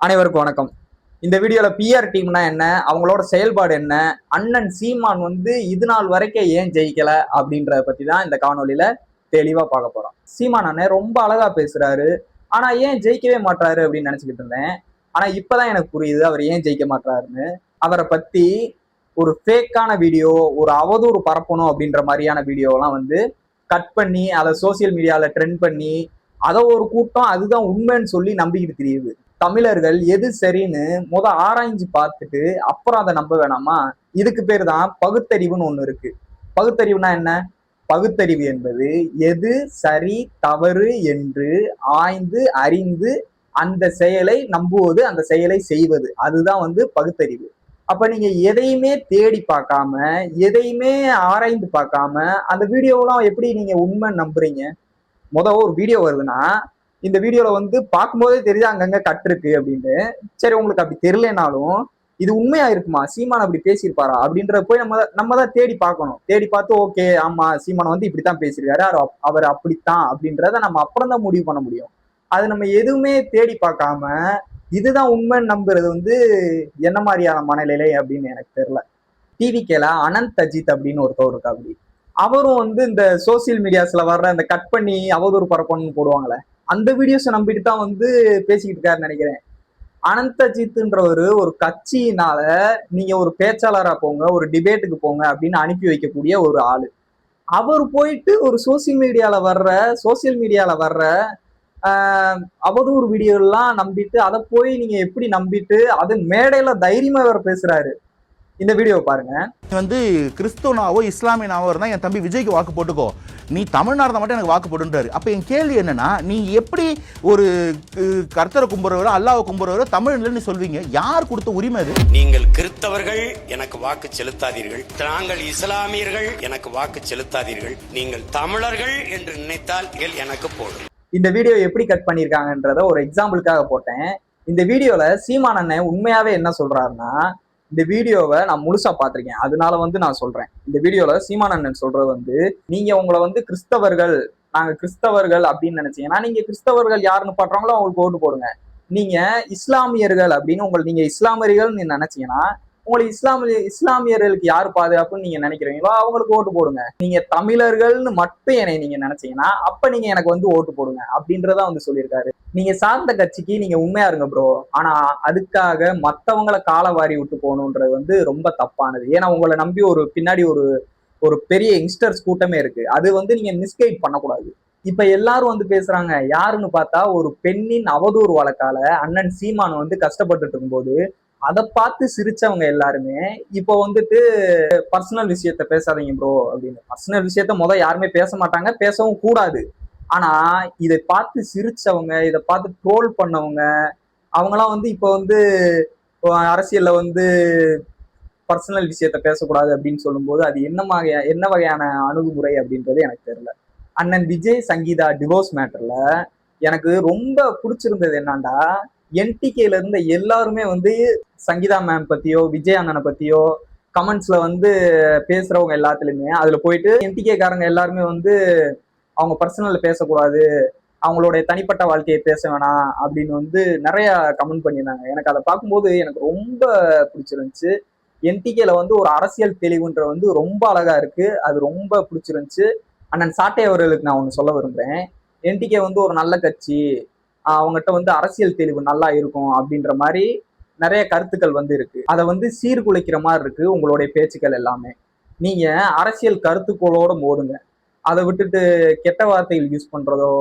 அனைவருக்கும் வணக்கம். இந்த வீடியோல பிஆர் டீம்னா என்ன, அவங்களோட செயல்பாடு என்ன, அண்ணன் சீமான் வந்து இது நாள் வரைக்கும் ஏன் ஜெயிக்கல அப்படின்றத பத்தி தான் இந்த காணொலியில தெளிவா பார்க்க போறோம். சீமான் அண்ணன் ரொம்ப அழகா பேசுறாரு, ஆனா ஏன் ஜெயிக்கவே மாட்டாரு அப்படின்னு நினைச்சுக்கிட்டு இருந்தேன். ஆனா இப்பதான் எனக்கு புரியுது அவர் ஏன் ஜெயிக்க மாட்டாருன்னு. அவரை பத்தி ஒரு ஃபேக்கான வீடியோ, ஒரு அவதூறு பரப்பணும் அப்படின்ற மாதிரியான வீடியோலாம் வந்து கட் பண்ணி அதை சோசியல் மீடியால ட்ரெண்ட் பண்ணி அதை ஒரு கூட்டம் அதுதான் உண்மைன்னு சொல்லி நம்பிக்கிட்டு தெரியுது. தமிழர்கள் எது சரின்னு ஆராய்ஞ்சு பார்த்துட்டு அப்புறம் அதை நம்ப வேணாமா? இதுக்கு பேர் தான் பகுத்தறிவுன்னு ஒண்ணு இருக்கு. பகுத்தறிவுனா என்ன? பகுத்தறிவு என்பது எது சரி தவறு என்று ஆய்ந்து அறிந்து அந்த செயலை நம்புவது, அந்த செயலை செய்வது, அதுதான் வந்து பகுத்தறிவு. அப்ப நீங்க எதையுமே தேடி பார்க்காம, எதையுமே ஆராய்ந்து பார்க்காம அந்த வீடியோலாம் எப்படி நீங்க உண்மை நம்புறீங்க? ஒரு வீடியோ வருதுன்னா இந்த வீடியோல வந்து பார்க்கும்போதே தெரியுது அங்கங்க கட் இருக்கு அப்படின்னு. சரி, உங்களுக்கு அப்படி தெரியலனாலும் இது உண்மையா இருக்குமா, சீமான் அப்படி பேசியிருப்பாரா அப்படின்ற போய் நம்ம தான் தேடி பார்க்கணும். தேடி பார்த்து ஓகே ஆமா சீமான் வந்து இப்படித்தான் பேசியிருக்காரு, அவர் அப்படித்தான் அப்படின்றத நம்ம அப்புறம் தான் முடிவு பண்ண முடியும். அது நம்ம எதுவுமே தேடி பார்க்காம இதுதான் உண்மைன்னு நம்புறது வந்து என்ன மாதிரியான மனநிலை அப்படின்னு எனக்கு தெரியல. டிவிகேல அனந்த் அஜித் அப்படின்னு ஒருத்தவர் இருக்கா. அப்படி அவரும் வந்து இந்த சோசியல் மீடியாஸ்ல வர்ற இந்த கட் பண்ணி அவதூறு பரப்பணும்னு போடுவாங்களே, அந்த வீடியோஸை நம்பிட்டு தான் வந்து பேசிக்கிட்டு இருக்காருன்னு நினைக்கிறேன். அனந்த் அஜித்ன்றவர் ஒரு கட்சியினால நீங்க ஒரு பேச்சாளரா போங்க, ஒரு டிபேட்டுக்கு போங்க அப்படின்னு அனுப்பி வைக்கக்கூடிய ஒரு ஆளு. அவர் போயிட்டு ஒரு சோசியல் மீடியால வர்ற அவதூறு வீடியோ எல்லாம் நம்பிட்டு அதை போய் நீங்க எப்படி நம்பிட்டு அது மேடையில தைரியமா வேற பேசுறாரு. இந்த வீடியோ பாருங்க. வந்து கிறிஸ்துவனாவோ இஸ்லாமியனாவோ இருந்தா என் தம்பி விஜய்க்கு வாக்கு போட்டுக்கோ, நீ தமிழ்நாடு மட்டும் எனக்கு வாக்கு போட்டுன்றாரு. அப்ப என் கேள்வி என்னன்னா, நீ எப்படி ஒரு கர்த்தரை கும்புறவரோ அல்லாஹ்வை கும்புறவரோ தமிழ்ல சொல்வீங்க? யார் கொடுத்த உரிமை அது? நீங்கள் கிறிஸ்தவர்கள் எனக்கு வாக்கு செலுத்தாதீர்கள், நாங்கள் இஸ்லாமியர்கள் எனக்கு வாக்கு செலுத்தாதீர்கள், நீங்கள் தமிழர்கள் என்று நினைத்தால் எனக்கு போடும். இந்த வீடியோ எப்படி கட் பண்ணிருக்காங்கன்றத ஒரு எக்ஸாம்பிளுக்காக போட்டேன். இந்த வீடியோல சீமான் அண்ணன் உண்மையாவே என்ன சொல்றாருன்னா, இந்த வீடியோவை நான் முழுசா பார்த்திருக்கேன், அதனால வந்து நான் சொல்றேன். இந்த வீடியோல சீமானந்தன் சொல்றது வந்து, நீங்க உங்களை வந்து நாங்க கிறிஸ்தவர்கள் அப்படின்னு நினைச்சீங்கன்னா நீங்க கிறிஸ்தவர்கள் யாருன்னு பாடுறாங்களோ அவங்களுக்கு ஓட்டு போடுங்க. நீங்க இஸ்லாமியர்கள் அப்படின்னு நீங்க இஸ்லாமியர்கள் நினைச்சீங்கன்னா உங்களுக்கு இஸ்லாமியர்களுக்கு யாரு பாதுகாப்புன்னு நீங்க நினைக்கிறீங்களோ அவங்களுக்கு ஓட்டு போடுங்க. நீங்க தமிழர்கள்னு மட்டும் என்னை நீங்க நினைச்சீங்கன்னா அப்ப நீங்க எனக்கு வந்து ஓட்டு போடுங்க அப்படின்றத வந்து சொல்லியிருக்காரு. நீங்க சார்ந்த கட்சிக்கு நீங்க உண்மையா இருங்க ப்ரோ, ஆனா அதுக்காக மத்தவங்களை காலை வாரி விட்டு போகணுன்றது வந்து ரொம்ப தப்பானது. ஏன்னா உங்களை நம்பி பின்னாடி ஒரு பெரிய யங்ஸ்டர்ஸ் கூட்டமே இருக்கு. அது வந்து நீங்க மிஸ்கைட் பண்ணக்கூடாது. இப்ப எல்லாரும் வந்து பேசுறாங்க யாருன்னு பார்த்தா, ஒரு பெண்ணின் அவதூறு வழக்கால அண்ணன் சீமான் வந்து கஷ்டப்பட்டுட்டு இருக்கும்போது அதை பார்த்து சிரிச்சவங்க எல்லாருமே இப்போ வந்துட்டு பர்சனல் விஷயத்த பேசாதீங்க ப்ரோ அப்படின்னு. பர்சனல் விஷயத்த யாருமே பேச மாட்டாங்க, பேசவும் கூடாது. ஆனா இதை பார்த்து சிரிச்சவங்க, இதை பார்த்து ட்ரோல் பண்ணவங்க, அவங்கெல்லாம் வந்து இப்போ வந்து அரசியல்ல வந்து பர்சனல் விஷயத்த பேசக்கூடாது அப்படின்னு சொல்லும்போது அது என்ன வகையான அணுகுமுறை அப்படின்றது எனக்கு தெரியல. அண்ணன் விஜய் சங்கீதா டிவோர்ஸ் மேட்டர்ல எனக்கு ரொம்ப பிடிச்சிருந்தது என்னன்னா, என்டிகேல இருந்த எல்லாருமே வந்து சங்கீதா மேம் பத்தியோ விஜய் அண்ணனை பத்தியோ கமெண்ட்ஸ்ல வந்து பேசுறவங்க எல்லாத்துலயுமே அதுல போயிட்டு என்டிகே காரங்க எல்லாருமே வந்து அவங்க பர்சனல்ல பேசக்கூடாது, அவங்களுடைய தனிப்பட்ட வாழ்க்கையை பேச வேணாம் அப்படின்னு வந்து நிறைய கமெண்ட் பண்ணியிருந்தாங்க. எனக்கு அதை பார்க்கும்போது எனக்கு ரொம்ப பிடிச்சிருந்துச்சு. என்டிகேல வந்து ஒரு அரசியல் தெளிவுன்ற வந்து ரொம்ப அழகா இருக்கு, அது ரொம்ப பிடிச்சிருந்துச்சு. அண்ணன் சாட்டை அவர்களுக்கு நான் ஒண்ணு சொல்ல விரும்புறேன். என்டிகே வந்து ஒரு நல்ல கட்சி, அவங்ககிட்ட வந்து அரசியல் தெளிவு நல்லா இருக்கும் அப்படின்ற மாதிரி நிறைய கருத்துக்கள் வந்து இருக்கு. அதை வந்து சீர்குலைக்கிற மாதிரி இருக்கு உங்களுடைய பேச்சுக்கள் எல்லாமே. நீங்க அரசியல் கருத்துக்களோட மோதுங்க, அதை விட்டுட்டு கெட்ட வார்த்தைகள் யூஸ் பண்றதோ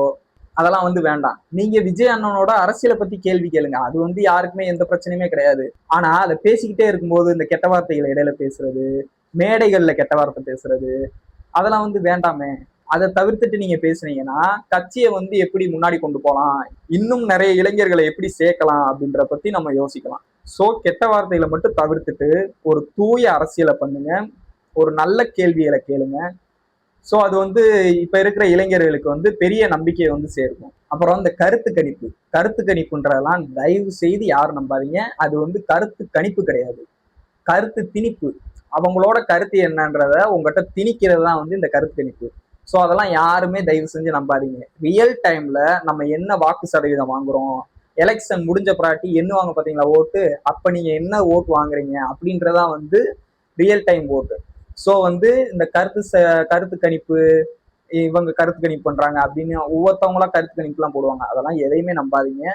அதெல்லாம் வந்து வேண்டாம். நீங்க விஜய் அண்ணனோட அரசியலை பத்தி கேள்வி கேளுங்க, அது வந்து யாருக்குமே எந்த பிரச்சனையுமே கிடையாது. ஆனா அதை பேசிக்கிட்டே இருக்கும்போது இந்த கெட்ட வார்த்தைகளை இடையில பேசுறது, மேடைகள்ல கெட்ட வார்த்தை பேசுறது, அதெல்லாம் வந்து வேண்டாமே. அதை தவிர்த்துட்டு நீங்க பேசுனீங்கன்னா கட்சியை வந்து எப்படி முன்னாடி கொண்டு போகலாம், இன்னும் நிறைய இளைஞர்களை எப்படி சேர்க்கலாம் அப்படின்ற பத்தி நம்ம யோசிக்கலாம். சோ கெட்ட வார்த்தைகளை மட்டும் தவிர்த்துட்டு ஒரு தூய அரசியலை பண்ணுங்க, ஒரு நல்ல கேள்விகளை கேளுங்க. சோ அது வந்து இப்ப இருக்கிற இளைஞர்களுக்கு வந்து பெரிய நம்பிக்கையை வந்து சேர்க்கும். அப்புறம் இந்த கருத்து கணிப்புன்றதெல்லாம் தயவு செய்து யாரும் நம்பாதீங்க. அது வந்து கருத்து கணிப்பு கிடையாது, கருத்து திணிப்பு. அவங்களோட கருத்து என்னன்றத உங்ககிட்ட திணிக்கிறது தான் வந்து இந்த கருத்து கணிப்பு. ஸோ அதெல்லாம் யாருமே தயவு செஞ்சு நம்பாதீங்க. ரியல் டைம்ல நம்ம என்ன வாக்கு சதவீதம் வாங்குறோம், எலெக்ஷன் முடிஞ்ச பிராட்டி எண்ணுவாங்க பாத்தீங்களா ஓட்டு, அப்ப நீங்க என்ன ஓட்டு வாங்குறீங்க அப்படின்றதான் வந்து ரியல் டைம் ஓட்டு. ஸோ வந்து இந்த கருத்து கணிப்பு, இவங்க கருத்து கணிப்பு பண்றாங்க அப்படின்னு ஒவ்வொருத்தவங்களா கருத்து கணிப்புலாம் போடுவாங்க, அதெல்லாம் எதையுமே நம்பாதீங்க.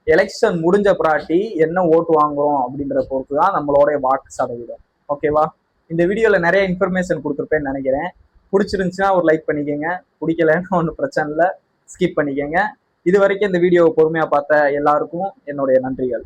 எலெக்ஷன் முடிஞ்ச பிராட்டி என்ன ஓட்டு வாங்குறோம் அப்படின்ற பொறுத்து தான் நம்மளோட வாக்கு சதவீதம். ஓகேவா? இந்த வீடியோல நிறைய இன்ஃபர்மேஷன் கொடுத்துருப்பேன்னு நினைக்கிறேன். பிடிச்சிருந்துச்சுன்னா ஒரு லைக் பண்ணிக்கோங்க, பிடிக்கலன்னு ஒன்றும் பிரச்சனை இல்லை, ஸ்கிப் பண்ணிக்கோங்க. இது வரைக்கும் இந்த வீடியோவை பொறுமையா பார்த்த எல்லாருக்கும் என்னுடைய நன்றிகள்.